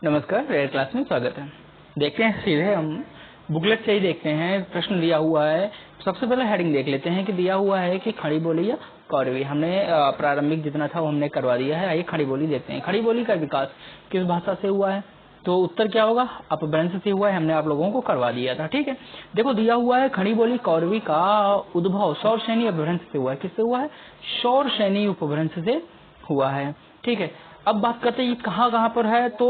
नमस्कार, rare class में स्वागत है। देखते हैं सीधे हम बुकलेट से ही देखते हैं। प्रश्न दिया हुआ है, सबसे पहले हेडिंग देख लेते हैं कि दिया हुआ है कि खड़ी बोली या कौरवी। हमने प्रारंभिक जितना था वो हमने करवा दिया है। आइए खड़ी बोली देखते हैं। खड़ी बोली का विकास किस भाषा से हुआ है? तो उत्तर क्या होगा? अपभ्रंश से हुआ है। हमने आप लोगों को करवा दिया था, ठीक है। देखो दिया हुआ है खड़ी बोली कौरवी का उद्भव सौरसेनी अपभ्रंश से हुआ है। किससे हुआ है? सौरसेनी उपभ्रंश से हुआ है, ठीक है। अब बात करते हैं ये कहाँ पर है। तो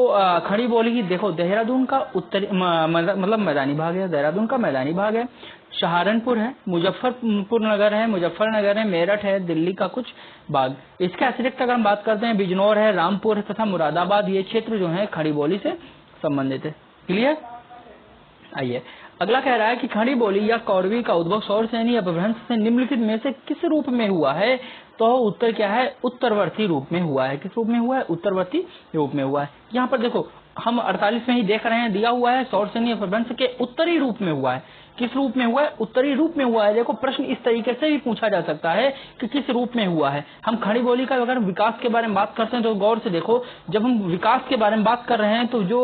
खड़ी बोली की देखो देहरादून का उत्तरी मतलब मैदानी भाग है। देहरादून का मैदानी भाग है। सहारनपुर है, मुजफ्फरपुर नगर है, मुजफ्फरनगर है, मेरठ है, दिल्ली का कुछ भाग। इसके अतिरिक्त अगर हम बात करते हैं बिजनौर है, रामपुर है तथा मुरादाबाद, ये क्षेत्र जो है खड़ी बोली से संबंधित है। क्लियर? आइए अगला कह रहा है कि खड़ी बोली या कौरवी का उद्भव सौरसेनी अपभ्रंश से निम्नलिखित में से किस रूप में हुआ है? तो उत्तर क्या है? उत्तरवर्ती रूप में हुआ है। किस रूप में हुआ है? उत्तरवर्ती रूप में हुआ है। यहाँ पर देखो हम 48 में ही देख रहे हैं, दिया हुआ है सौरसेनी अपभ्रंश के उत्तरी रूप में हुआ है। किस रूप में हुआ है? उत्तरी रूप में हुआ है। देखो प्रश्न इस तरीके से भी पूछा जा सकता है कि किस रूप में हुआ है। हम खड़ी बोली का अगर विकास के बारे में बात करते हैं तो गौर से देखो, जब हम विकास के बारे में बात कर रहे हैं तो जो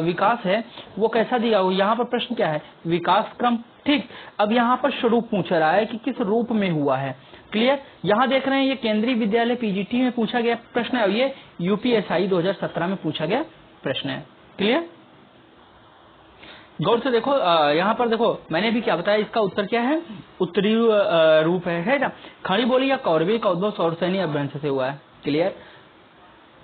विकास है वो कैसा दिया हुआ। यहाँ पर प्रश्न क्या है? विकास क्रम, ठीक। अब यहाँ पर स्वरूप पूछ रहा है कि किस रूप में हुआ है। क्लियर? यहाँ देख रहे हैं ये केंद्रीय विद्यालय पीजीटी में पूछा गया प्रश्न है, ये यूपीएसआई 2017 में पूछा गया प्रश्न है। क्लियर? गौर से देखो यहाँ पर देखो मैंने भी क्या बताया, इसका उत्तर क्या है? उत्तरी रूप है ना। खड़ी बोली या कौरवी का उद्भव सौरसेनी अपभ्रंश से हुआ है। क्लियर?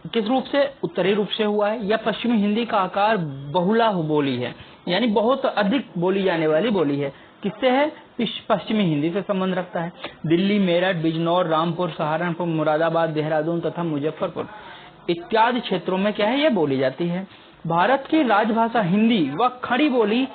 किस रूप से? उत्तरी रूप से हुआ है। या पश्चिमी हिंदी का आकार बहुला बोली है, यानी बहुत अधिक बोली जाने वाली बोली है। किससे है? पश्चिमी हिंदी से संबंध रखता है। दिल्ली, मेरठ, बिजनौर, रामपुर, सहारनपुर, मुरादाबाद, देहरादून तथा मुजफ्फरपुर इत्यादि क्षेत्रों में क्या है? ये बोली जाती है। भारत की राजभाषा हिंदी व खड़ी बोली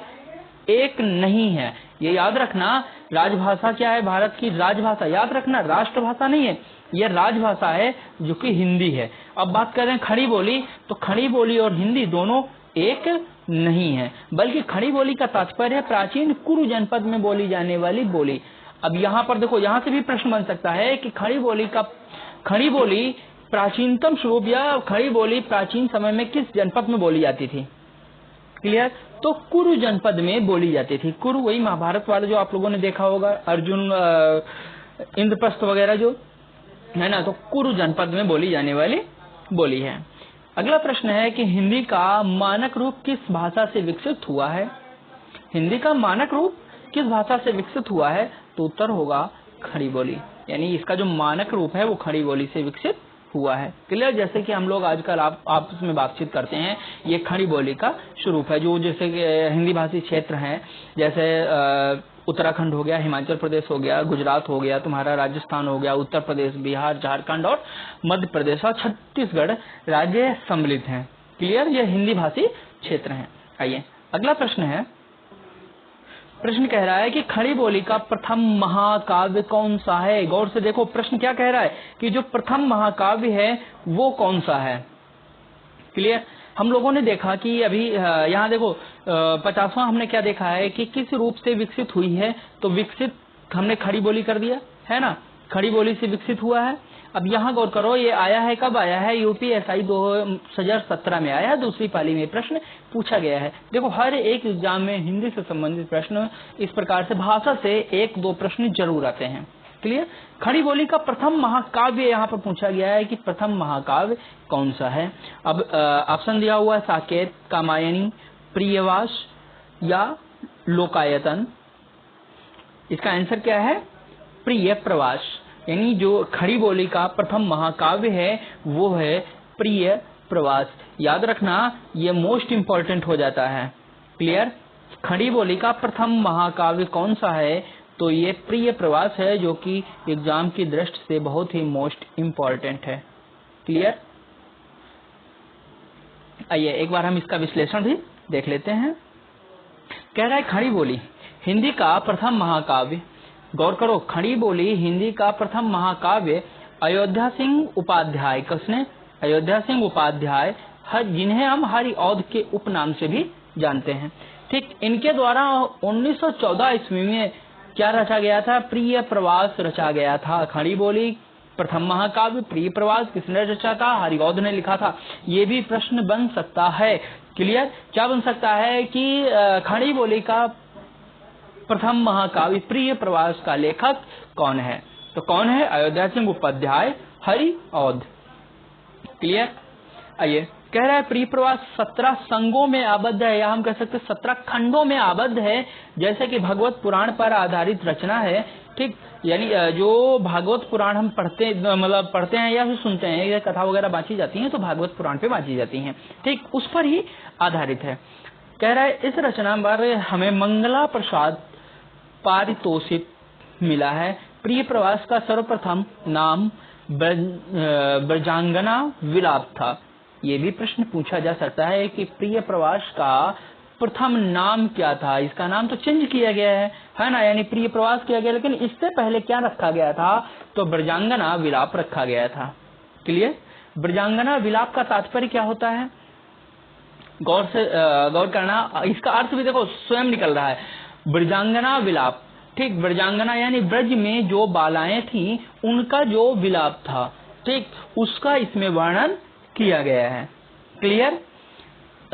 एक नहीं है। ये याद रखना, राजभाषा क्या है? भारत की राजभाषा, याद रखना राष्ट्रभाषा नहीं है, ये राजभाषा है जो कि हिंदी है। अब बात कर रहे हैं खड़ी बोली, तो खड़ी बोली और हिंदी दोनों एक नहीं है, बल्कि खड़ी बोली का तात्पर्य है प्राचीन कुरु जनपद में बोली जाने वाली बोली। अब यहाँ पर देखो, यहाँ से भी प्रश्न बन सकता है कि खड़ी बोली प्राचीनतम स्वरूप या खड़ी बोली प्राचीन समय में किस जनपद में बोली जाती थी? क्लियर? तो कुरु जनपद में बोली जाती थी। कुरु वही महाभारत वाला जो आप लोगों ने देखा होगा, अर्जुन इंद्रप्रस्थ वगैरह जो है ना, तो कुरु जनपद में बोली जाने वाली बोली है। अगला प्रश्न है कि हिंदी का मानक रूप किस भाषा से विकसित हुआ है? हिंदी का मानक रूप किस भाषा से विकसित हुआ है? तो उत्तर होगा खड़ी बोली, यानी इसका जो मानक रूप है वो खड़ी बोली से विकसित हुआ है। क्लियर? जैसे कि हम लोग आजकल आपस में बातचीत करते हैं, ये खड़ी बोली का स्वरूप है। जो जैसे हिंदी भाषी क्षेत्र हैं, जैसे उत्तराखंड हो गया, हिमाचल प्रदेश हो गया, गुजरात हो गया, तुम्हारा राजस्थान हो गया, उत्तर प्रदेश, बिहार, झारखंड और मध्य प्रदेश और छत्तीसगढ़ राज्य सम्मिलित हैं। क्लियर? ये हिंदी भाषी क्षेत्र हैं। आइए अगला प्रश्न है। प्रश्न कह रहा है कि खड़ी बोली का प्रथम महाकाव्य कौन सा है? गौर से देखो प्रश्न क्या कह रहा है कि जो प्रथम महाकाव्य है वो कौन सा है। क्लियर? हम लोगों ने देखा कि अभी यहाँ देखो 50वां हमने क्या देखा है कि किस रूप से विकसित हुई है। तो विकसित हमने खड़ी बोली कर दिया है ना, खड़ी बोली से विकसित हुआ है। अब यहाँ गौर करो, ये आया है कब आया है? यूपीएसआई 2017 में आया है, दूसरी पाली में प्रश्न पूछा गया है। देखो हर एक एग्जाम में हिंदी से संबंधित प्रश्न इस प्रकार से भाषा से 1-2 प्रश्न जरूर आते हैं। क्लियर? खड़ी बोली का प्रथम महाकाव्य यहाँ पर पूछा गया है कि प्रथम महाकाव्य कौन सा है। अब ऑप्शन दिया हुआ है साकेत, कामायनी, प्रियवास या लोकायतन। इसका आंसर क्या है? प्रिय प्रवास, यानी जो खड़ी बोली का प्रथम महाकाव्य है वो है प्रिय प्रवास। याद रखना ये मोस्ट इम्पोर्टेंट हो जाता है। क्लियर? खड़ी बोली का प्रथम महाकाव्य कौन सा है? तो ये प्रिय प्रवास है, जो कि एग्जाम की दृष्टि से बहुत ही मोस्ट इम्पोर्टेंट है। क्लियर? आइए एक बार हम इसका विश्लेषण भी देख लेते हैं। कह रहा है खड़ी बोली हिंदी का प्रथम महाकाव्य। गौर करो, खड़ी बोली हिंदी का प्रथम महाकाव्य अयोध्या सिंह उपाध्याय, किसने? अयोध्या सिंह उपाध्याय, जिन्हें हम हरि औध के उपनाम से भी जानते हैं। ठीक, इनके द्वारा 1914 ईस्वी में क्या रचा गया था? प्रिय प्रवास रचा गया था। खड़ी बोली प्रथम महाकाव्य प्रिय प्रवास किसने रचा था? हरिऔध ने लिखा था। ये भी प्रश्न बन सकता है। क्लियर? क्या बन सकता है कि खड़ी बोली का प्रथम महाकाव्य प्रिय प्रवास का लेखक कौन है? तो कौन है? अयोध्या सिंह उपाध्याय, हरिऔध। क्लियर? आइए, कह रहा है प्रिय प्रवास 17 संगों में आबद्ध है, या हम कह सकते 17 खंडों में आबद्ध है, जैसे कि भागवत पुराण पर आधारित रचना है। ठीक, यानी जो भागवत पुराण हम पढ़ते हैं या फिर सुनते हैं, ये कथा वगैरह बांची जाती हैं तो भागवत पुराण पे बांची जाती हैं। ठीक, उस पर ही आधारित है। कह रहा है इस रचना पर हमें मंगला प्रसाद पारितोषिक मिला है। प्रिय प्रवास का सर्वप्रथम नाम ब्रजांगना विलाप था। ये भी प्रश्न पूछा जा सकता है कि प्रिय प्रवास का प्रथम नाम क्या था? इसका नाम तो चेंज किया गया है ना, यानी प्रिय प्रवास किया गया, लेकिन इससे पहले क्या रखा गया था? तो ब्रजांगना विलाप रखा गया था। क्लियर? ब्रजांगना विलाप का तात्पर्य क्या होता है? गौर करना, इसका अर्थ भी देखो स्वयं निकल रहा है। ब्रजांगना विलाप, ठीक, ब्रजांगना यानी ब्रज में जो बालाएं थी उनका जो विलाप था, ठीक, उसका इसमें वर्णन किया गया है। क्लियर?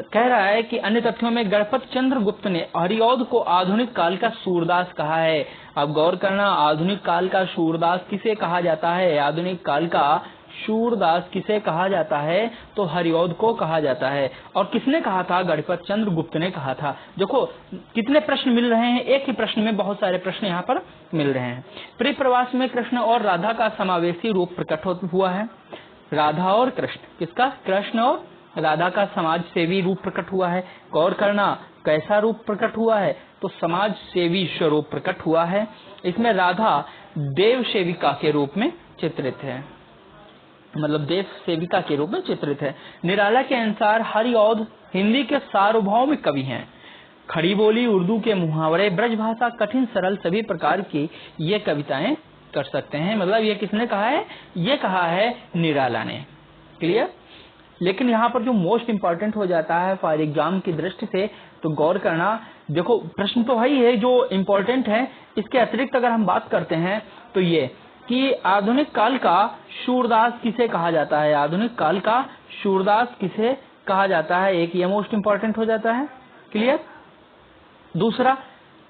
कह रहा है कि अन्य तथ्यों में गणपत चंद्र गुप्त ने हरिऔध को आधुनिक काल का सूरदास कहा है। अब गौर करना, आधुनिक काल का सूरदास किसे कहा जाता है? आधुनिक काल का सूरदास किसे कहा जाता है? तो हरिऔध को कहा जाता है। और किसने कहा था? गणपत चंद्र गुप्त ने कहा था। देखो कितने प्रश्न मिल रहे हैं, एक ही प्रश्न में बहुत सारे प्रश्न यहाँ पर मिल रहे हैं। प्रिय प्रवास में कृष्ण और राधा का समावेशी रूप प्रकट हुआ है। राधा और कृष्ण, किसका? कृष्ण और राधा का समाज सेवी रूप प्रकट हुआ है। गौर करना, कैसा रूप प्रकट हुआ है? तो समाज सेवी स्वरूप प्रकट हुआ है। इसमें राधा देव सेविका के रूप में चित्रित है, मतलब देव सेविका के रूप में चित्रित है। निराला के अनुसार हरिऔध हिंदी के सार्वभौम कवि हैं। खड़ी बोली, उर्दू के मुहावरे, ब्रज भाषा, कठिन सरल सभी प्रकार की ये कविताएं कर सकते हैं। मतलब ये किसने कहा है? ये कहा है निराला ने। क्लियर? लेकिन यहाँ पर जो मोस्ट इम्पोर्टेंट हो जाता है फॉर एग्जाम की दृष्टि से, तो गौर करना, देखो प्रश्न तो वही है जो इम्पोर्टेंट है, इसके अतिरिक्त अगर हम बात करते हैं तो ये कि आधुनिक काल का सूरदास किसे कहा जाता है? आधुनिक काल का सूरदास किसे कहा जाता है? एक ये मोस्ट इम्पोर्टेंट हो जाता है। क्लियर? दूसरा,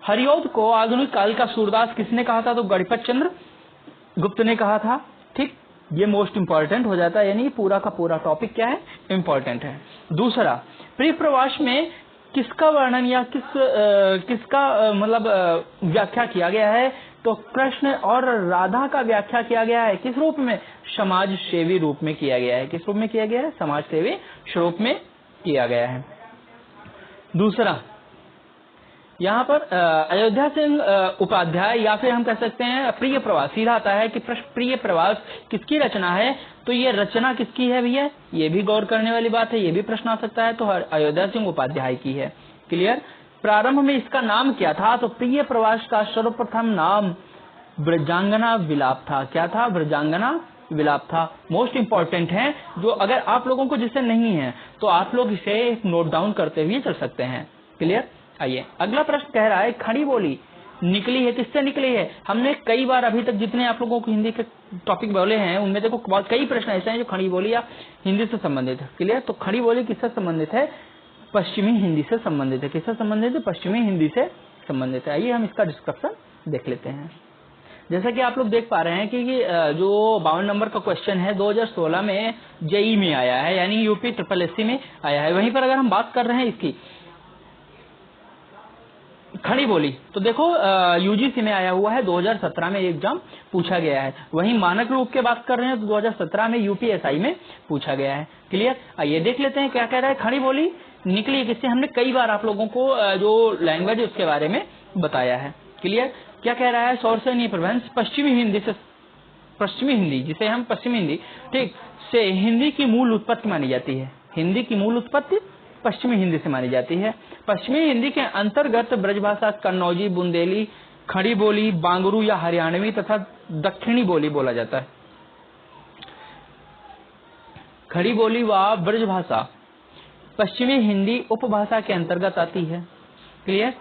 हरिऔध को आधुनिक काल का सूरदास किसने कहा था? तो गणपत चंद्र गुप्त ने कहा था। ठीक, ये मोस्ट इम्पोर्टेंट हो जाता है, यानी पूरा का पूरा टॉपिक क्या है? इम्पोर्टेंट है। दूसरा, प्रिय प्रवास में किसका वर्णन या किसका व्याख्या किया गया है? तो कृष्ण और राधा का व्याख्या किया गया है। किस रूप में? समाज सेवी रूप में किया गया है। किस रूप में किया गया है? समाज सेवी स्वरूप में किया गया है। दूसरा, यहाँ पर अयोध्या सिंह उपाध्याय या फिर हम कह सकते हैं प्रिय प्रवास, सीधा आता है कि प्रिय प्रवास किसकी रचना है? तो ये रचना किसकी है भैया? ये भी गौर करने वाली बात है, ये भी प्रश्न आ सकता है। तो अयोध्या सिंह उपाध्याय की है। क्लियर? प्रारंभ में इसका नाम क्या था? तो प्रिय प्रवास का सर्वप्रथम नाम ब्रजांगना विलाप था। क्या था? ब्रजांगना विलाप था। मोस्ट इम्पोर्टेंट है, जो अगर आप लोगों को जिसे नहीं है तो आप लोग इसे नोट डाउन करते हुए चल सकते हैं। क्लियर? आइए, अगला प्रश्न कह रहा है खड़ी बोली निकली है, किससे निकली है? हमने कई बार अभी तक जितने आप लोगों को हिंदी के टॉपिक बोले हैं उनमें देखो बहुत कई प्रश्न ऐसे हैं जो खड़ी बोली या हिंदी से संबंधित है। क्लियर? तो खड़ी बोली किससे संबंधित है? पश्चिमी हिंदी से संबंधित है। किससे संबंधित है? पश्चिमी हिंदी से संबंधित है। आइए हम इसका डिस्क्रिप्शन देख लेते हैं। जैसा कि आप लोग देख पा रहे हैं कि जो 52 नंबर का क्वेश्चन है 2016 में जेई में आया है, यानी यूपी SSSC में आया है। वहीं पर अगर हम बात कर रहे हैं इसकी खड़ी बोली, तो देखो यूजीसी में आया हुआ है, 2017 में एग्जाम पूछा गया है। वहीं मानक रूप के बात कर रहे हैं तो 2017 में यूपीएसआई में पूछा गया है। क्लियर? आइए देख लेते हैं क्या कह रहा है। खड़ी बोली निकली है किससे? हमने कई बार आप लोगों को जो लैंग्वेज है उसके बारे में बताया है। क्लियर? क्या कह रहा है? सौरसेनी प्रभंस पश्चिमी हिंदी से, पश्चिमी हिंदी जिसे हम पश्चिमी हिंदी, ठीक, से हिंदी की मूल उत्पत्ति मानी जाती है। हिंदी की मूल उत्पत्ति पश्चिमी हिंदी से मानी जाती है। पश्चिमी हिंदी के अंतर्गत ब्रजभाषा, कन्नौजी, बुंदेली, खड़ी बोली, बांगरू या हरियाणवी तथा दक्षिणी बोली बोला जाता है। खड़ी बोली व ब्रजभाषा पश्चिमी हिंदी उपभाषा के अंतर्गत आती है। क्लियर?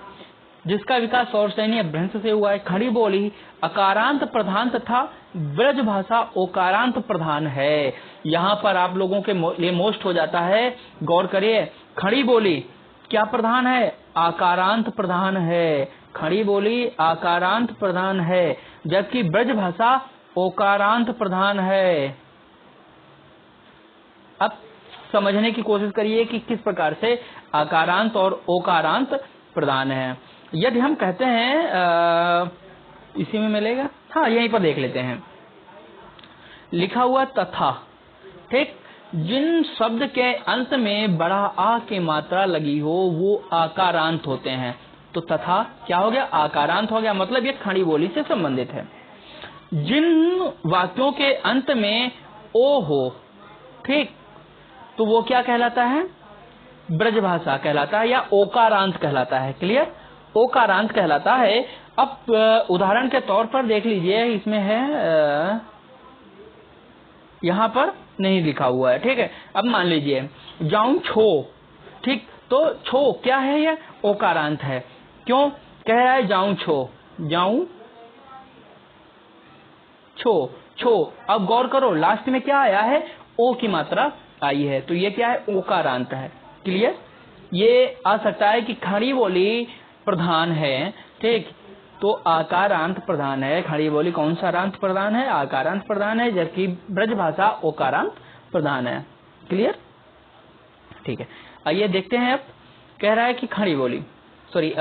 जिसका विकास सौरसैनी अपभ्रंश से हुआ है। खड़ी बोली अकारांत प्रधान तथा ब्रज भाषा ओकारांत प्रधान है। यहाँ पर आप लोगों के लिए मोस्ट हो जाता है, गौर करिए। खड़ी बोली क्या प्रधान है? आकारांत प्रधान है। खड़ी बोली आकारांत प्रधान है, जबकि ब्रज भाषा ओकारांत प्रधान है। अब समझने की कोशिश करिए कि किस प्रकार से आकारांत और ओकारांत प्रधान है। यदि हम कहते हैं इसी में मिलेगा, हाँ यहीं पर देख लेते हैं, लिखा हुआ तथा, ठीक, जिन शब्द के अंत में बड़ा आ की मात्रा लगी हो वो आकारांत होते हैं। तो तथा क्या हो गया? आकारांत हो गया, मतलब ये खड़ी बोली से संबंधित है। जिन वाक्यों के अंत में ओ हो, ठीक, तो वो क्या कहलाता है? ब्रजभाषा कहलाता है या ओकारांत कहलाता है। क्लियर? ओकारांत कहलाता है। अब उदाहरण के तौर पर देख लीजिए, इसमें है यहाँ पर नहीं लिखा हुआ है, ठीक है। अब मान लीजिए जाऊं छो, ठीक, तो छो क्या है? ये ओकारांत है। क्यों कह रहा है जाऊं छो? जाऊं छो, छो। अब गौर करो लास्ट में क्या आया है? ओ की मात्रा आई है, तो ये क्या है? ओकारांत है। क्लियर? ये आ सकता है कि खड़ी बोली प्रधान है, ठीक, तो आकारांत प्रधान है। खड़ी बोली कौन सा रांत प्रधान है? आकारांत प्रधान है, जबकि ब्रज भाषा ओकारांत प्रधान है। क्लियर? ठीक है, आइए देखते हैं। अब कह रहा है कि खड़ी बोली, सॉरी,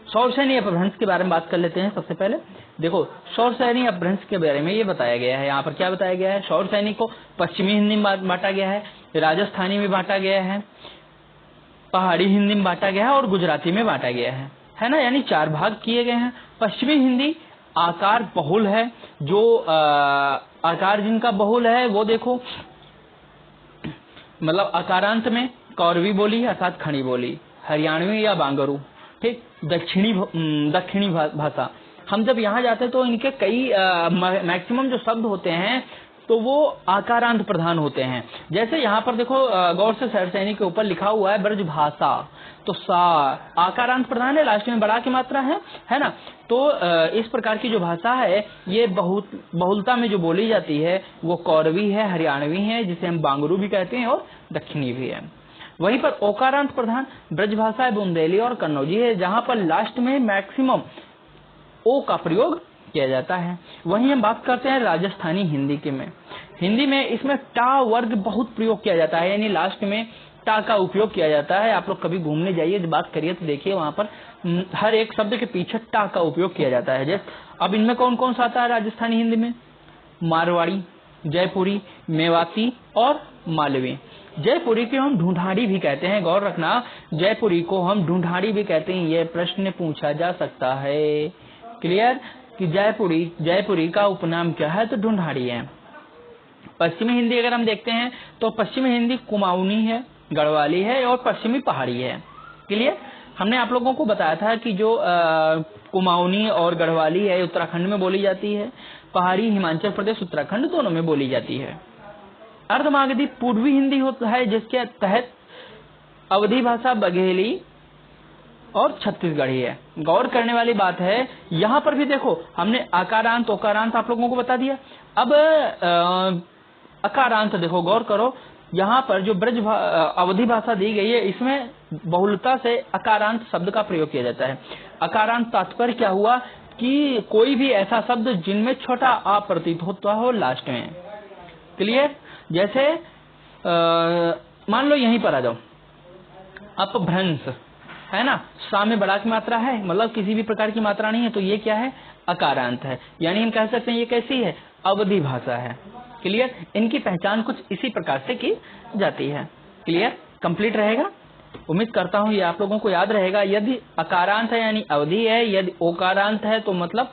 सौरसैनी अपभ्रंश के बारे में बात कर लेते हैं। सबसे पहले देखो सौरसैनी अपभ्रंश के बारे में ये बताया गया है। यहाँ पर क्या बताया गया है? सौरसैनी को पश्चिमी हिंदी में बांटा गया है, राजस्थानी में बांटा गया है, पहाड़ी हिंदी में बांटा गया है और गुजराती में बांटा गया है ना, यानी 4 भाग किए गए हैं। पश्चिमी हिंदी आकार बहुल है, जो आकार जिनका बहुल है वो देखो, मतलब आकारांत में कौरवी बोली अर्थात खड़ी बोली, हरियाणवी या बांगरू, ठीक, दक्षिणी भाषा। हम जब यहाँ जाते हैं तो इनके कई मैक्सिमम जो शब्द होते हैं तो वो आकारांत प्रधान होते हैं। जैसे यहाँ पर देखो गौर से सौरसैनी के ऊपर लिखा हुआ है ब्रज भाषा, तो सा आकारांत प्रधान है, लास्ट में बड़ा की मात्रा है ना। तो इस प्रकार की जो भाषा है ये बहुलता में जो बोली जाती है वो कौरवी है, हरियाणवी है, जिसे हम बांगरू भी कहते हैं, और दक्षिणी भी है। वहीं पर ओकारांत प्रधान ब्रज भाषा है, बुंदेली और कन्नौजी है, जहाँ पर लास्ट में मैक्सिमम ओ का प्रयोग किया जाता है। वहीं हम बात करते हैं राजस्थानी हिंदी के में। हिंदी में इसमें टा वर्ग बहुत प्रयोग किया जाता है, यानी लास्ट में टा का उपयोग किया जाता है। आप लोग कभी घूमने जाइए, बात करिए तो देखिए वहां पर हर एक शब्द के पीछे टा का उपयोग किया जाता है। जैसे अब इनमें कौन कौन सा आता है राजस्थानी हिंदी में? मारवाड़ी, जयपुरी, मेवाती और मालवी। जयपुरी को हम ढूंढाड़ी भी कहते हैं, गौर रखना, जयपुरी को हम ढूंढाड़ी भी कहते हैं। यह प्रश्न पूछा जा सकता है। क्लियर? कि जयपुरी का उपनाम क्या है? तो ढूंढाड़ी है। पश्चिमी हिंदी अगर हम देखते हैं तो पश्चिमी हिंदी कुमाऊनी है, गढ़वाली है और पश्चिमी पहाड़ी है। क्लियर? हमने आप लोगों को बताया था कि जो कुमाऊनी और गढ़वाली है उत्तराखंड में बोली जाती है, पहाड़ी हिमाचल प्रदेश उत्तराखंड दोनों में बोली जाती है। अर्धमागधी पूर्वी हिंदी होता है, जिसके तहत अवधी भाषा बघेली और छत्तीसगढ़ी है। गौर करने वाली बात है, यहाँ पर भी देखो हमने आकारांत ओकारांत आप लोगों को बता दिया। अब अकारांत देखो, गौर करो, यहाँ पर जो अवधी भाषा दी गई है इसमें बहुलता से अकारांत शब्द का प्रयोग किया जाता है। अकारांत तात्पर्य क्या हुआ? कि कोई भी ऐसा शब्द जिनमें छोटा आ प्रतीत होता हो लास्ट में। क्लियर? जैसे मान लो यहीं पर आ जाओ, अपभ्रंश है ना, सा में बड़ा की मात्रा है, मतलब किसी भी प्रकार की मात्रा नहीं है, तो ये क्या है? अकारांत है। यानी हम कह सकते हैं ये कैसी है? अवधी भाषा है। क्लियर? इनकी पहचान कुछ इसी प्रकार से की जाती है। क्लियर? कंप्लीट रहेगा? उम्मीद करता हूँ ये आप लोगों को याद रहेगा। यदि अकारांत है यानी अवधी है, यदि ओकारांत है तो मतलब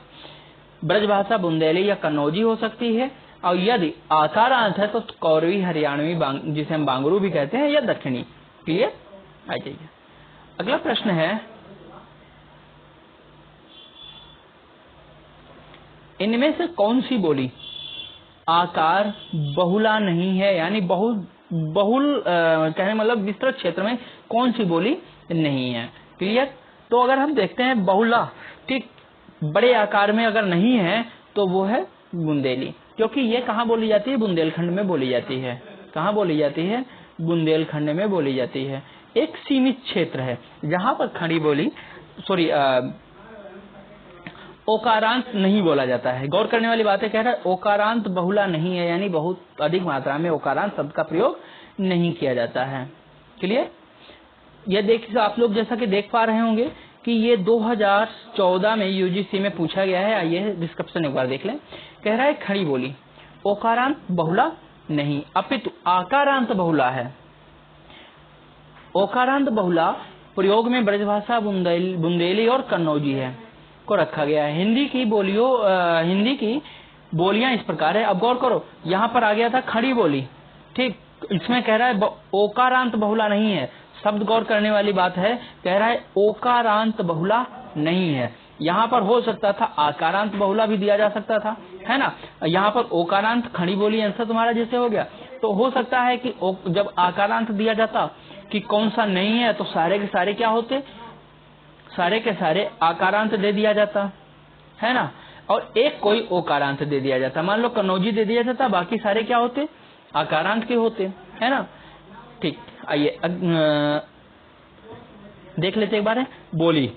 ब्रजभाषा बुंदेली या कन्नौजी हो सकती है, और यदि आकारांत है तो कौरवी, हरियाणवी, जिसे हम बांगरू भी कहते हैं, या दक्षिणी। क्लियर? आ जाइए, अगला प्रश्न है, इनमें से कौन सी बोली आकार बहुला नहीं है, यानी बहुल कहने मतलब विस्तृत क्षेत्र में कौन सी बोली नहीं है? क्लियर? तो अगर हम देखते हैं बहुला, ठीक, बड़े आकार में अगर नहीं है तो वो है बुंदेली, क्योंकि ये कहाँ बोली जाती है? बुंदेलखंड में बोली जाती है। कहाँ बोली जाती है? बुंदेलखंड में बोली जाती है। एक सीमित क्षेत्र है जहां पर खड़ी बोली ओकारांत नहीं बोला जाता है। गौर करने वाली बात है, कह रहा है ओकारांत बहुला नहीं है, यानी बहुत अधिक मात्रा में ओकारांत शब्द का प्रयोग नहीं किया जाता है। क्लियर? ये देख आप लोग जैसा कि देख पा रहे होंगे कि ये 2014 में यूजीसी में पूछा गया है। आइए डिस्क्रिप्शन एक बार देख लें। कह रहा है खड़ी बोली ओकारांत बहुला नहीं अपितु आकारांत बहुला है। ओकारांत बहुला प्रयोग में ब्रजभाषा, बुंदेली और कन्नौजी है को रखा गया है। हिंदी की बोलियां इस प्रकार है। अब गौर करो, यहाँ पर आ गया था खड़ी बोली, ठीक, इसमें कह रहा है ओकारांत बहुला नहीं है। शब्द गौर करने वाली बात है, कह रहा है ओकारांत बहुला नहीं है। यहाँ पर हो सकता था आकारांत बहुला भी दिया जा सकता था, है ना। यहाँ पर ओकारांत खड़ी बोली आंसर तुम्हारा जैसे हो गया, तो हो सकता है कि जब आकारांत दिया जाता कि कौन सा नहीं है, तो सारे के सारे क्या होते? सारे के सारे आकारांत दे दिया जाता, है ना, और एक कोई ओकारांत दे दिया जाता। मान लो कन्नौजी दे दिया जाता, बाकी सारे क्या होते? आकारांत के होते, है ना। ठीक, आइए देख लेते एक बार है। बोली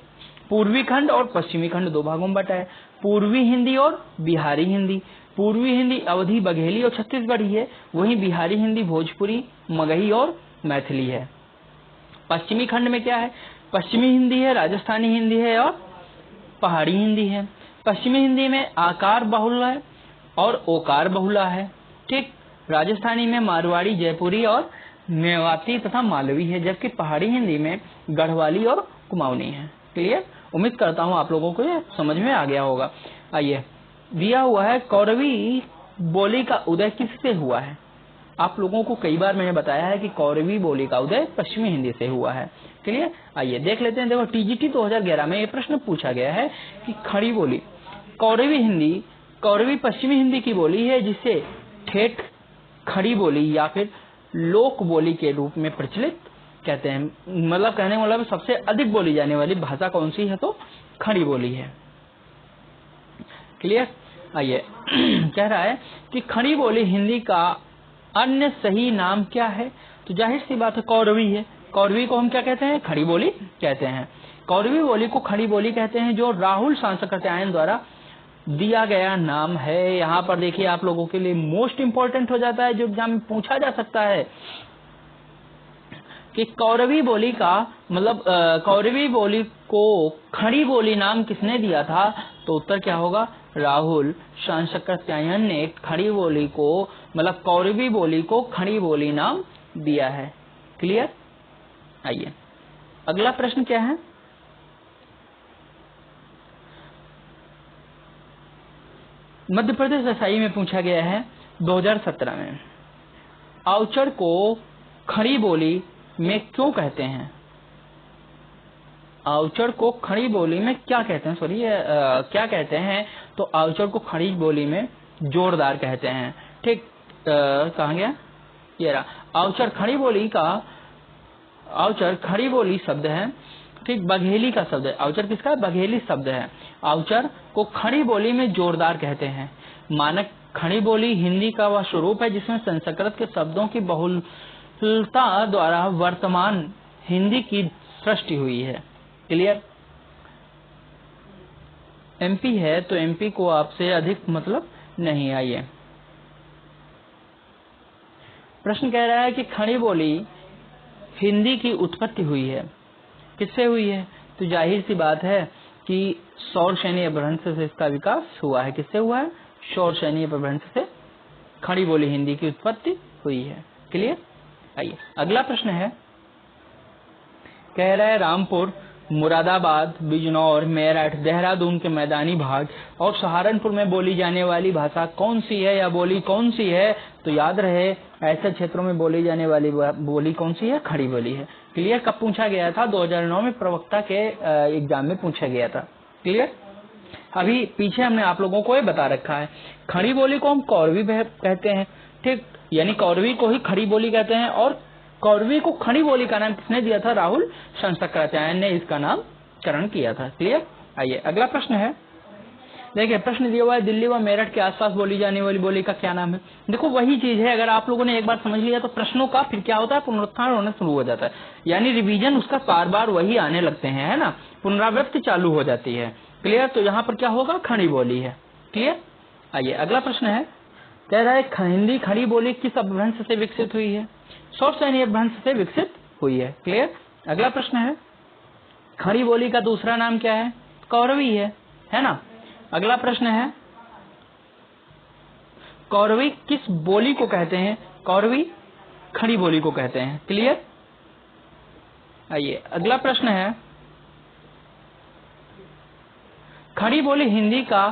पूर्वी खंड और पश्चिमी खंड दो भागों में बटा है। पूर्वी हिंदी और बिहारी हिंदी। पूर्वी हिंदी अवधी, बघेली और छत्तीसगढ़ी है, वहीं बिहारी हिंदी भोजपुरी, मगही और मैथिली है। पश्चिमी खंड में क्या है? पश्चिमी हिंदी है, राजस्थानी हिंदी है और पहाड़ी हिंदी है। पश्चिमी हिंदी में आकार बहुला है और ओकार बहुला है, ठीक। राजस्थानी में मारवाड़ी, जयपुरी और मेवाती तथा मालवी है, जबकि पहाड़ी हिंदी में गढ़वाली और कुमाऊनी है। क्लियर? उम्मीद करता हूँ आप लोगों को ये समझ में आ गया होगा। आइए, दिया हुआ है कौरवी बोली का उदय किससे हुआ है? आप लोगों को कई बार मैंने बताया है कि कौरवी बोली का उदय पश्चिमी हिंदी से हुआ है। क्लियर? आइए देख लेते हैं। देखो, टीजीटी 2011 में ये प्रश्न पूछा गया है कि खड़ी बोली कौरवी पश्चिमी हिंदी की बोली है, जिसे ठेठ खड़ी बोली या फिर लोक बोली के रूप में प्रचलित कहते हैं। मतलब कहने का मतलब सबसे अधिक बोली जाने वाली भाषा कौन सी है? तो खड़ी बोली है। क्लियर? आइए कह रहा है कि खड़ी बोली हिंदी का अन्य सही नाम क्या है? तो जाहिर सी बात है कौरवी है। कौरवी को हम क्या कहते हैं? खड़ी बोली कहते हैं। कौरवी बोली को खड़ी बोली कहते हैं, जो राहुल सांस्कृत्यायन द्वारा दिया गया नाम है। यहाँ पर देखिए, आप लोगों के लिए मोस्ट इंपोर्टेंट हो जाता है, जो एग्जाम में पूछा जा सकता है कि कौरवी बोली का मतलब कौरवी बोली को खड़ी बोली नाम किसने दिया था? तो उत्तर क्या होगा? राहुल सांस्कृत्यायन ने खड़ी बोली को मतलब कौरवी बोली को खड़ी बोली नाम दिया है। क्लियर? आइए अगला प्रश्न क्या है? मध्य प्रदेश एसआई में पूछा गया है 2017 में, आउचर को खड़ी बोली में क्यों कहते हैं? आउचर को खड़ी बोली में क्या कहते हैं? क्या कहते हैं? तो आउचर को खड़ी बोली में जोरदार कहते हैं। ठीक, कहाँ गया? ये रहा। आउचर खड़ी बोली शब्द है, ठीक, बघेली का शब्द है। आउचर किसका है? बघेली शब्द है। आउचर को खड़ी बोली में जोरदार कहते हैं। मानक खड़ी बोली हिंदी का वह स्वरूप है जिसमें संस्कृत के शब्दों की बहुलता द्वारा वर्तमान हिंदी की सृष्टि हुई है। क्लियर? एमपी है तो एमपी को आपसे अधिक मतलब नहीं। आइए प्रश्न कह रहा है कि खड़ी बोली हिंदी की उत्पत्ति हुई है, किससे हुई है? तो जाहिर सी बात है कि सौर सैन्य अपभ्रंश से इसका विकास हुआ है। किससे हुआ है? सौर सैन्य अपभ्रंश से खड़ी बोली हिंदी की उत्पत्ति हुई है। क्लियर? आइए अगला प्रश्न है, कह रहा है रामपुर, मुरादाबाद, बिजनौर, मेरठ, देहरादून के मैदानी भाग और सहारनपुर में बोली जाने वाली भाषा कौन सी है या बोली कौन सी है? तो याद रहे, ऐसे क्षेत्रों में बोली जाने वाली बोली कौन सी है? खड़ी बोली है। क्लियर? कब पूछा गया था? 2009 में प्रवक्ता के एग्जाम में पूछा गया था। क्लियर? अभी पीछे हमने आप लोगों को ये बता रखा है। खड़ी बोली को हम कौरवी कहते हैं, ठीक, यानी कौरवी को ही खड़ी बोली कहते हैं। और कौरवी को खड़ी बोली का नाम किसने दिया था? राहुल सांस्कृत्यायन ने इसका नाम करण किया था। क्लियर। आइए अगला प्रश्न है, देखिए प्रश्न दिया हुआ है दिल्ली व मेरठ के आसपास बोली जाने वाली बोली का क्या नाम है। देखो वही चीज है, अगर आप लोगों ने एक बार समझ लिया तो प्रश्नों का फिर क्या होता है, पुनरुत्थान होना शुरू हो जाता है, यानी रिवीजन उसका बार बार वही आने लगते हैं, है ना, पुनरावृत्ति चालू हो जाती है। क्लियर। तो यहाँ पर क्या होगा, खड़ी बोली है। क्लियर। आइए अगला प्रश्न है, कह रहा है हिंदी खड़ी बोली किस अपभ्रंश से विकसित हुई है। शॉर्ट सैनी अपभ्रंश से विकसित हुई है। क्लियर। अगला प्रश्न है, खड़ी बोली का दूसरा नाम क्या है, कौरवी है ना। अगला प्रश्न है, कौरवी किस बोली को कहते हैं, कौरवी खड़ी बोली को कहते हैं। क्लियर। आइए अगला प्रश्न है, खड़ी बोली हिंदी का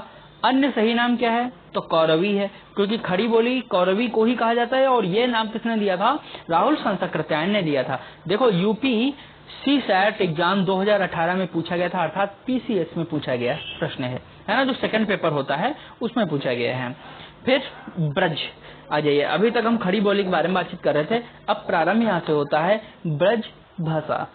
अन्य सही नाम क्या है, तो कौरवी है, क्योंकि खड़ी बोली कौरवी को ही कहा जाता है और ये नाम किसने दिया था, राहुल संस्कृत्यायन ने दिया था। देखो यूपी CSAT एग्जाम 2018 में पूछा गया था, अर्थात PCS में पूछा गया प्रश्न है ना, जो सेकंड पेपर होता है उसमें पूछा गया है। फिर ब्रज आ जाइए, अभी तक हम खड़ी बोली के बारे में बातचीत कर रहे थे, अब प्रारंभ यहाँ से होता है ब्रज भाषा।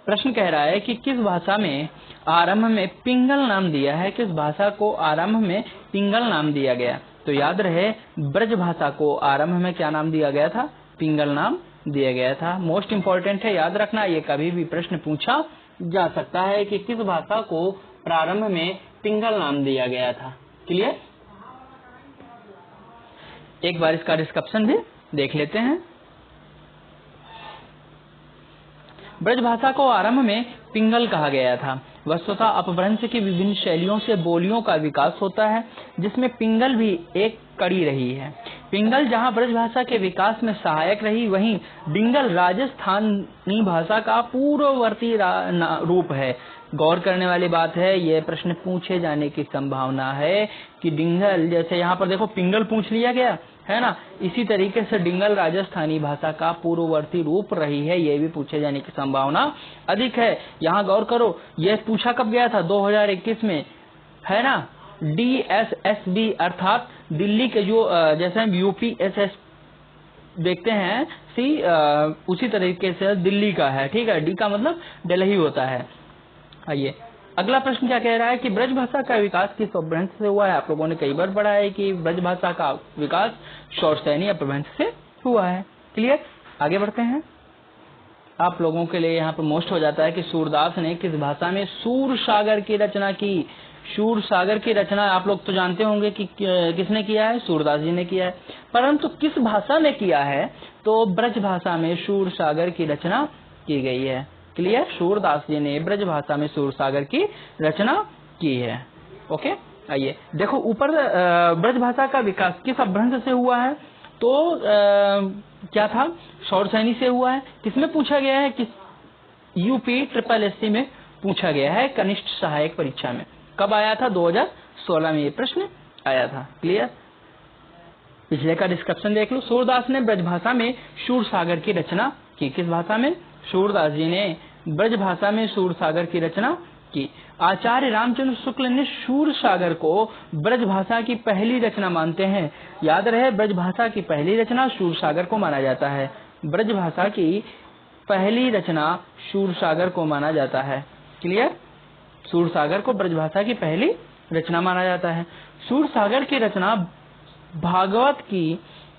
प्रश्न कह रहा है कि किस भाषा में आरंभ में पिंगल नाम दिया है, किस भाषा को आरंभ में पिंगल नाम दिया गया। तो याद रहे ब्रज भाषा को आरंभ में क्या नाम दिया गया था, पिंगल नाम दिया गया था। मोस्ट इंपॉर्टेंट है, याद रखना, ये कभी भी प्रश्न पूछा जा सकता है कि किस भाषा को प्रारंभ में पिंगल नाम दिया गया था। क्लियर। एक बार इसका डिस्क्रिप्शन भी देख लेते हैं। ब्रज भाषा को आरंभ में पिंगल कहा गया था। वस्तुतः अपभ्रंश की विभिन्न शैलियों से बोलियों का विकास होता है, जिसमें पिंगल भी एक कड़ी रही है। पिंगल जहां ब्रज भाषा के विकास में सहायक रही, वहीं डिंगल राजस्थानी भाषा का पूर्ववर्ती रूप है। गौर करने वाली बात है, यह प्रश्न पूछे जाने की संभावना है कि डिंगल, जैसे यहाँ पर देखो पिंगल पूछ लिया गया है ना, इसी तरीके से डिंगल राजस्थानी भाषा का पूर्ववर्ती रूप रही है, ये भी पूछे जाने की संभावना अधिक है। यहाँ गौर करो, यह पूछा कब गया था, 2021 में, है ना। DSSB अर्थात दिल्ली के जो जैसे हम UPSS देखते हैं उसी तरीके से दिल्ली का है, ठीक है। डी का मतलब दिल्ली होता है। आइए अगला प्रश्न क्या कह रहा है कि ब्रज भाषा का विकास किस अपभ्रंश से हुआ है। आप लोगों ने कई बार पढ़ा है कि ब्रज भाषा का विकास शॉर्ट सैनी अपभ्रंश से हुआ है। क्लियर। आगे बढ़ते हैं। आप लोगों के लिए यहाँ पर मोस्ट हो जाता है कि सूरदास ने किस भाषा में सूर सागर की रचना की। सूर सागर की रचना आप लोग तो जानते होंगे कि किसने किया है, सूरदास जी ने किया है, परंतु किस भाषा में किया है, तो ब्रज भाषा में सूर सागर की रचना की गई है। क्लियर। सूरदास जी ने ब्रज भाषा में सूर सागर की रचना की है। ओके। आइए देखो ऊपर ब्रज भाषा का विकास किस अपभ्रंश से हुआ है, तो क्या था, शॉर्ट सैनी से हुआ है। किसमें पूछा गया है, किस UPSSC में पूछा गया है, कनिष्ठ सहायक परीक्षा में। कब आया था, 2016 में ये प्रश्न आया था। क्लियर। पिछले का डिस्क्रिप्शन देख लो। सूरदास ने ब्रज भाषा में सूर सागर की रचना की। किस भाषा में, सूरदास जी ने ब्रज भाषा में सूर सागर की रचना की। आचार्य रामचंद्र शुक्ल ने सूर सागर को ब्रज भाषा की पहली रचना मानते हैं। याद रहे ब्रज भाषा की पहली रचना सूर सागर को माना जाता है। ब्रज भाषा की पहली रचना सूर सागर को माना जाता है। क्लियर। सूर सागर को ब्रज भाषा की पहली रचना माना जाता है। सूर सागर की रचना भागवत की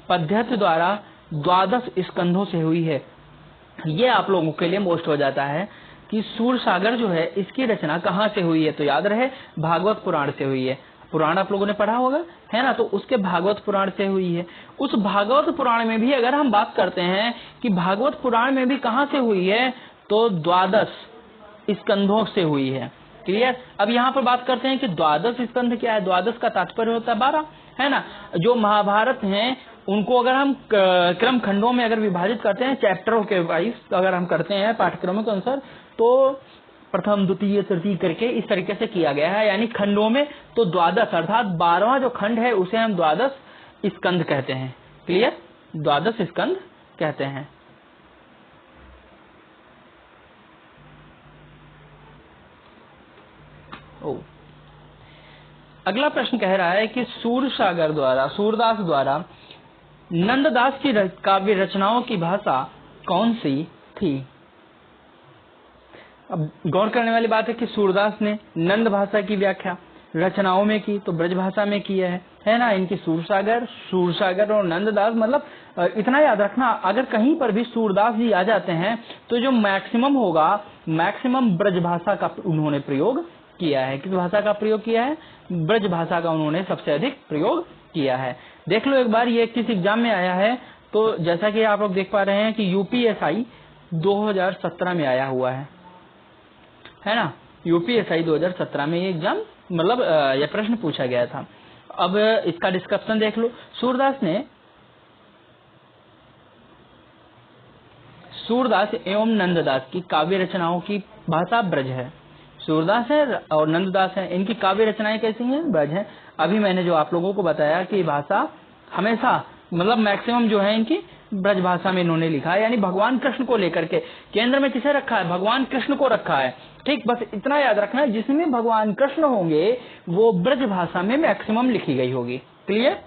पद्धति द्वारा 12 स्कंधों से हुई है। ये आप लोगों के लिए मोस्ट हो जाता है कि सूर सागर जो है इसकी रचना कहाँ से हुई है, तो याद रहे भागवत पुराण से हुई है। पुराण आप लोगों ने पढ़ा होगा, है ना, तो उसके भागवत पुराण से हुई है। उस भागवत पुराण में भी अगर हम बात करते हैं कि भागवत पुराण में भी कहाँ से हुई है, तो 12 स्कंधों से हुई है। क्लियर। अब यहाँ पर बात करते हैं कि 12 स्कंध क्या है। 12 का तात्पर्य होता है 12, है ना। जो महाभारत हैं उनको अगर हम क्रम खंडों में अगर विभाजित करते हैं, चैप्टरों के वाइज अगर हम करते हैं पाठ्यक्रमों के अनुसार, तो प्रथम द्वितीय तृतीय करके इस तरीके से किया गया है, यानी खंडों में। तो 12 अर्थात 12वां जो खंड है उसे हम 12 स्कंध कहते हैं। क्लियर। 12 स्कंध कहते हैं। अगला प्रश्न कह रहा है कि सूरदास द्वारा नंददास की काव्य रचनाओं की भाषा कौन सी थी। अब गौर करने वाली बात है कि सूरदास ने नंद भाषा की व्याख्या रचनाओं में की तो ब्रज भाषा में की है ना। इनकी सूरसागर और नंददास, मतलब इतना याद रखना, अगर कहीं पर भी सूरदास जी आ जाते हैं तो जो मैक्सिमम होगा, मैक्सिमम ब्रज भाषा का उन्होंने प्रयोग किया है। किस भाषा का प्रयोग किया है? ब्रज भाषा का उन्होंने सबसे अधिक प्रयोग किया है। देख लो एक बार, ये किस एग्जाम में आया है, तो जैसा कि आप लोग देख पा रहे हैं कि यूपीएसआई 2017 में आया हुआ है ना। यूपीएसआई 2017 में ये एग्जाम, मतलब यह प्रश्न पूछा गया था। अब इसका डिस्क्रिप्शन देख लो। सूरदास एवं नंददास की काव्य रचनाओं की भाषा ब्रज है। सूरदास है और नंददास है, इनकी काव्य रचनाएं कैसी हैं? ब्रज है। अभी मैंने जो आप लोगों को बताया कि भाषा हमेशा, मतलब मैक्सिमम जो है इनकी ब्रज भाषा में इन्होंने लिखा है, यानी भगवान कृष्ण को लेकर के केंद्र में किसे रखा है? भगवान कृष्ण को रखा है। ठीक, बस इतना याद रखना है, जिसमें भगवान कृष्ण होंगे वो ब्रज भाषा में मैक्सिमम लिखी गई होगी। क्लियर?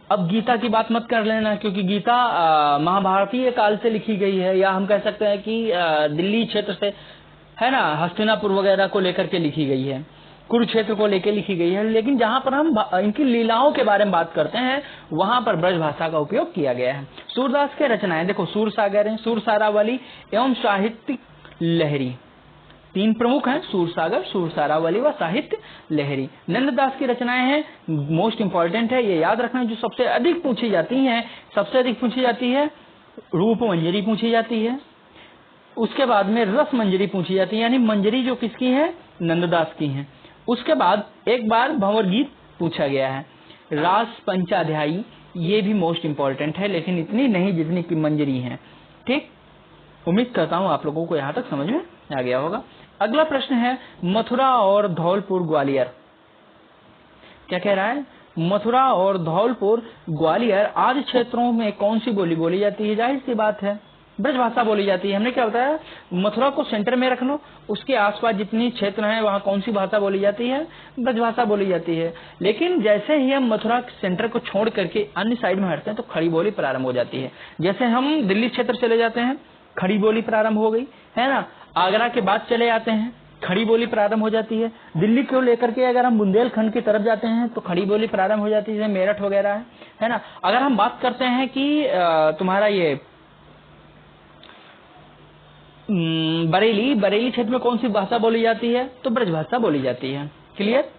अब गीता की बात मत कर लेना, क्योंकि गीता महाभारतीय काल से लिखी गई है, या हम कह सकते हैं कि दिल्ली क्षेत्र से, है ना, हस्तिनापुर वगैरह को लेकर के लिखी गई है, कुरुक्षेत्र को लेकर लिखी गई है। लेकिन जहां पर हम इनकी लीलाओं के बारे में बात करते हैं, वहां पर ब्रज भाषा का उपयोग किया गया है। सूरदास के रचनाएं देखो, सूरसागर है, सूरसारावली एवं साहित्यिक लहरी, तीन प्रमुख हैं, सूरसागर, सूरसारावली व साहित्य लहरी। नंददास की रचनाएं हैं, मोस्ट इंपॉर्टेंट है, ये याद रखना, जो सबसे अधिक पूछी जाती हैं। सबसे अधिक पूछी जाती है रूप मंजरी पूछी जाती है, उसके बाद में रस मंजरी पूछी जाती है, यानी मंजरी जो किसकी है? नंददास की है। उसके बाद एक बार भंवर गीत पूछा गया है। रास पंचाध्यायी, ये भी मोस्ट इंपॉर्टेंट है, लेकिन इतनी नहीं जितनी की मंजरी है। ठीक, उम्मीद करता हूँ आप लोगों को यहाँ तक समझ में आ गया होगा। अगला प्रश्न है, मथुरा और धौलपुर ग्वालियर। क्या कह रहा है? मथुरा और धौलपुर ग्वालियर आदि क्षेत्रों में कौन सी बोली बोली जाती है? जाहिर सी बात है, ब्रज भाषा बोली जाती है। हमने क्या बताया? मथुरा को सेंटर में रख लो, उसके आसपास जितनी क्षेत्र हैं वहाँ कौन सी भाषा बोली जाती है? ब्रज भाषा बोली जाती है। लेकिन जैसे ही हम मथुरा सेंटर को छोड़ करके अन्य साइड में हटते हैं तो खड़ी बोली प्रारंभ हो जाती है। जैसे हम दिल्ली क्षेत्र चले जाते हैं, खड़ी बोली प्रारंभ हो गई, है ना। आगरा के बाद चले आते हैं, खड़ी बोली प्रारंभ हो जाती है। दिल्ली को लेकर के अगर हम बुंदेलखंड की तरफ जाते हैं तो खड़ी बोली प्रारंभ हो जाती है, जैसे मेरठ वगैरह है ना। अगर हम बात करते हैं कि तुम्हारा ये बरेली क्षेत्र में कौन सी भाषा बोली जाती है? तो ब्रज भाषा बोली जाती है। क्लियर?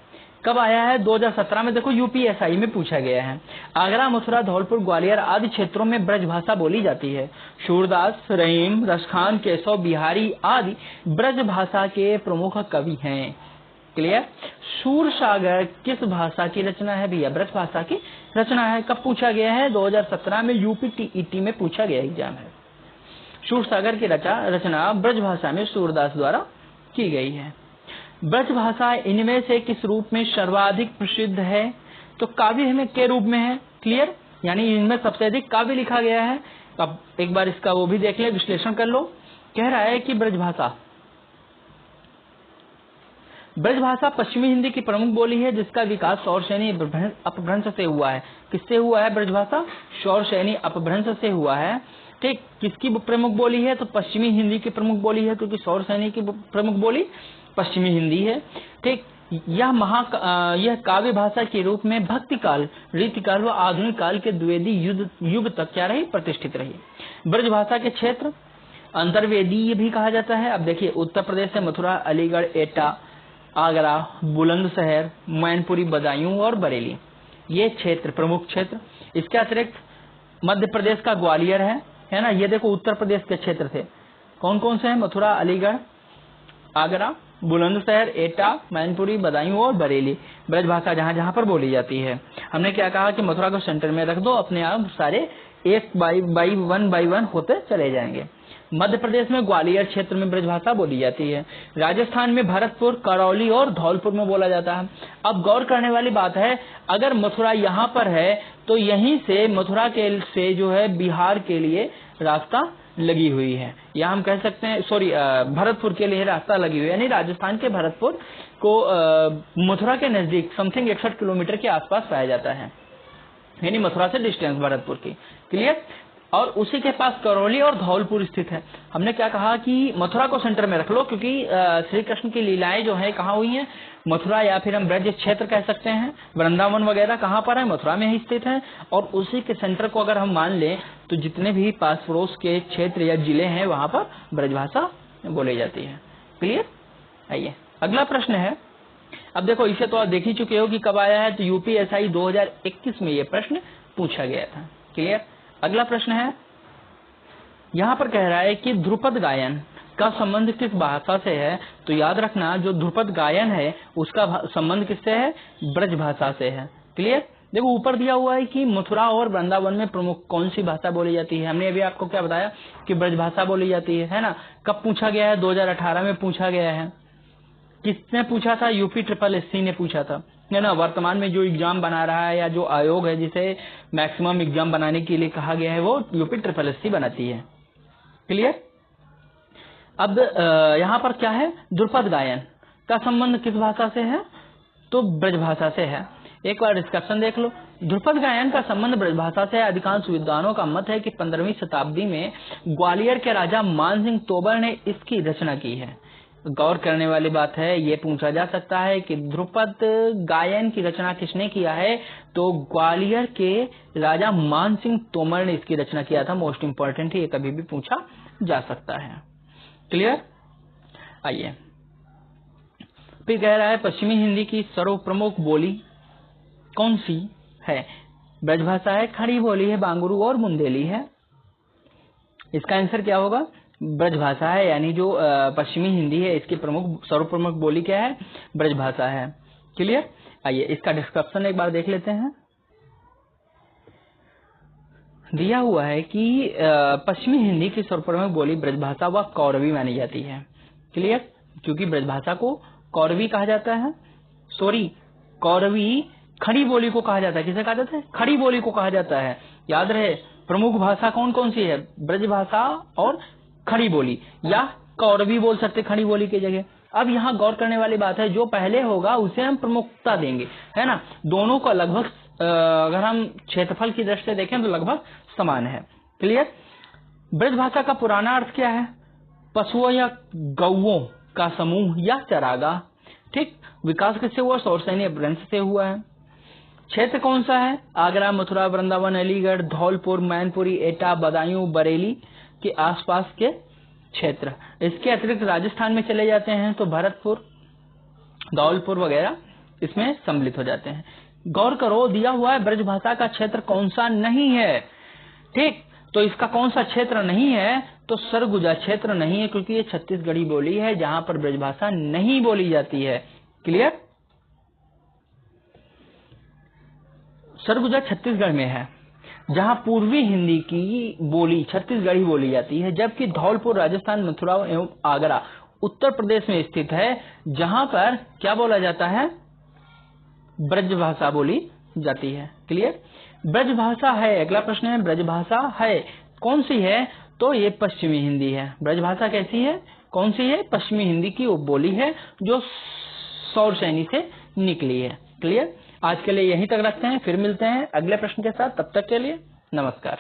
कब आया है? 2017 में। देखो यूपीएसआई में पूछा गया है। आगरा, मथुरा, धौलपुर, ग्वालियर आदि क्षेत्रों में ब्रज भाषा बोली जाती है। सूरदास, रहीम, रसखान, केशव बिहारी आदि ब्रज भाषा के प्रमुख कवि हैं। क्लियर? सूरसागर किस भाषा की रचना है भैया? ब्रज भाषा की रचना है। कब पूछा गया है? 2017 में यूपीटीईटी में पूछा गया एग्जाम है। सूरसागर की रचना ब्रज भाषा में सूरदास द्वारा की गई है। ब्रज भाषा इनमें से किस रूप में सर्वाधिक प्रसिद्ध है? तो काव्य में के रूप में है। क्लियर? यानी इनमें सबसे अधिक काव्य लिखा गया है। अब एक बार इसका वो भी देख ले, विश्लेषण कर लो। कह रहा है कि ब्रज भाषा पश्चिमी हिंदी की प्रमुख बोली है, जिसका विकास सौरसैनी अपभ्रंश से हुआ है। किससे हुआ है? ब्रज भाषा सौरसैनी अपभ्रंश से हुआ है। ठीक, किसकी प्रमुख बोली है? तो पश्चिमी हिंदी की प्रमुख बोली है, क्योंकि सौरसैनी की प्रमुख बोली पश्चिमी हिंदी है। ठीक, यह काव्य भाषा के रूप में भक्ति काल, रीतिकाल व आधुनिक काल के द्विवेदी युग तक क्या रही? प्रतिष्ठित रही। ब्रज भाषा के क्षेत्र अंतर्वेदीय भी कहा जाता है। अब देखिए, उत्तर प्रदेश से मथुरा, अलीगढ़, एटा, आगरा, बुलंदशहर, मैनपुरी, बदायूं और बरेली, ये क्षेत्र प्रमुख क्षेत्र। इसके अतिरिक्त मध्य प्रदेश का ग्वालियर है ना। ये देखो उत्तर प्रदेश के क्षेत्र थे, कौन कौन से हैं? मथुरा, अलीगढ़, आगरा, बुलंदशहर, एटा, मैनपुरी, बदायूं और बरेली। ब्रज भाषा जहां जहां पर बोली जाती है। हमने क्या कहा कि मथुरा को सेंटर में रख दो, अपने आप सारे एक बाई वन होते चले जाएंगे। मध्य प्रदेश में ग्वालियर क्षेत्र में ब्रज भाषा बोली जाती है। राजस्थान में भरतपुर, करौली और धौलपुर में बोला जाता है। अब गौर करने वाली बात है, अगर मथुरा यहाँ पर है तो यहीं से मथुरा के से जो है बिहार के लिए रास्ता लगी हुई है, या हम कह सकते हैं भरतपुर के लिए रास्ता लगी हुई है। यानी राजस्थान के भरतपुर को मथुरा के नजदीक समथिंग 61 किलोमीटर के आसपास पाया जाता है, यानी मथुरा से डिस्टेंस भरतपुर की। क्लियर? और उसी के पास करौली और धौलपुर स्थित है। हमने क्या कहा कि मथुरा को सेंटर में रख लो, क्योंकि श्री कृष्ण की लीलाएं जो है कहाँ हुई हैं, मथुरा, या फिर हम ब्रज क्षेत्र कह सकते हैं। वृंदावन वगैरह कहाँ पर है, मथुरा में ही स्थित है। और उसी के सेंटर को अगर हम मान लें तो जितने भी पास पड़ोस के क्षेत्र या जिले हैं वहां पर ब्रजभाषा बोली जाती है। क्लियर। आइए अगला प्रश्न है। अब देखो इसे तो आप देख ही चुके हो कि कब आया है, तो यूपीएसआई 2021 में ये प्रश्न पूछा गया था। क्लियर। अगला प्रश्न है, यहाँ पर कह रहा है कि ध्रुपद गायन का संबंध किस भाषा से है। तो याद रखना जो ध्रुपद गायन है उसका संबंध किससे है, ब्रज भाषा से है। क्लियर। देखो ऊपर दिया हुआ है कि मथुरा और वृंदावन में प्रमुख कौन सी भाषा बोली जाती है। हमने अभी आपको क्या बताया कि ब्रज भाषा बोली जाती है ना। कब पूछा गया है, 2018 में पूछा गया है। किसने पूछा था, UPSSC ने पूछा था, है ना। वर्तमान में जो एग्जाम बना रहा है या जो आयोग है जिसे मैक्सिमम एग्जाम बनाने के लिए कहा गया है वो UPSSC बनाती है। क्लियर। अब यहाँ पर क्या है, ध्रुपद गायन का संबंध किस भाषा से है, तो ब्रज भाषा से है। एक बार डिस्कशन देख लो। ध्रुपद गायन का संबंध ब्रज भाषा से है। अधिकांश विद्वानों का मत है कि 15वीं शताब्दी में ग्वालियर के राजा मानसिंह तोमर ने इसकी रचना की है। गौर करने वाली बात है, ये पूछा जा सकता है कि ध्रुपद गायन की रचना किसने किया है, तो ग्वालियर के राजा मानसिंह तोमर ने इसकी रचना किया था। मोस्ट इंपोर्टेंट है, ये कभी भी पूछा जा सकता है। क्लियर। आइए फिर कह रहा है पश्चिमी हिंदी की सर्वप्रमुख बोली कौन सी है। ब्रजभाषा है, खड़ी बोली है, बांगुरू और बुंदेली है। इसका आंसर क्या होगा, ब्रजभाषा है। यानी जो पश्चिमी हिंदी है इसकी सर्वप्रमुख बोली क्या है, ब्रजभाषा है। क्लियर। आइए इसका डिस्क्रिप्शन एक बार देख लेते हैं। दिया हुआ है कि पश्चिमी हिंदी की सर्वप्रमुख बोली ब्रजभाषा व कौरवी मानी जाती है। क्लियर। क्योंकि ब्रजभाषा को कौरवी कहा जाता है, कौरवी खड़ी बोली को कहा जाता है। किसे कहा जाता है, खड़ी बोली को कहा जाता है। याद रहे प्रमुख भाषा कौन कौन सी है, ब्रजभाषा और खड़ी बोली, या कौरवी बोल सकते खड़ी बोली की जगह। अब यहाँ गौर करने वाली बात है, जो पहले होगा उसे हम प्रमुखता देंगे, है ना। दोनों का लगभग अगर हम क्षेत्रफल की दृष्टि से देखें तो लगभग समान है। क्लियर। ब्रजभाषा का पुराना अर्थ क्या है, पशुओं या गौओं का समूह या चरागाह। ठीक। विकास किससे हुआ, सौरसैनी अपभ्रंश से हुआ है। क्षेत्र कौन सा है, आगरा, मथुरा, वृंदावन, अलीगढ़, धौलपुर, मैनपुरी, एटा, बदायूं, बरेली के आसपास के क्षेत्र। इसके अतिरिक्त राजस्थान में चले जाते हैं तो भरतपुर, धौलपुर वगैरह इसमें सम्मिलित हो जाते हैं। गौर करो दिया हुआ है ब्रजभाषा का क्षेत्र कौन सा नहीं है। ठीक। तो इसका कौन सा क्षेत्र नहीं है, तो सरगुजा क्षेत्र नहीं है, क्योंकि ये छत्तीसगढ़ी बोली है जहां पर ब्रजभाषा नहीं बोली जाती है। क्लियर। सरगुजा छत्तीसगढ़ में है जहां पूर्वी हिंदी की बोली छत्तीसगढ़ी बोली जाती है, जबकि धौलपुर राजस्थान, मथुरा एवं आगरा उत्तर प्रदेश में स्थित है जहां पर क्या बोला जाता है, ब्रजभाषा बोली जाती है। क्लियर। ब्रजभाषा है, अगला प्रश्न है ब्रजभाषा है कौन सी है, तो ये पश्चिमी हिंदी है। ब्रजभाषा कैसी है, कौन सी है, पश्चिमी हिंदी की वो बोली है जो सौरसैनी से निकली है। क्लियर। आज के लिए यहीं तक रखते हैं, फिर मिलते हैं अगले प्रश्न के साथ। तब तक के लिए नमस्कार।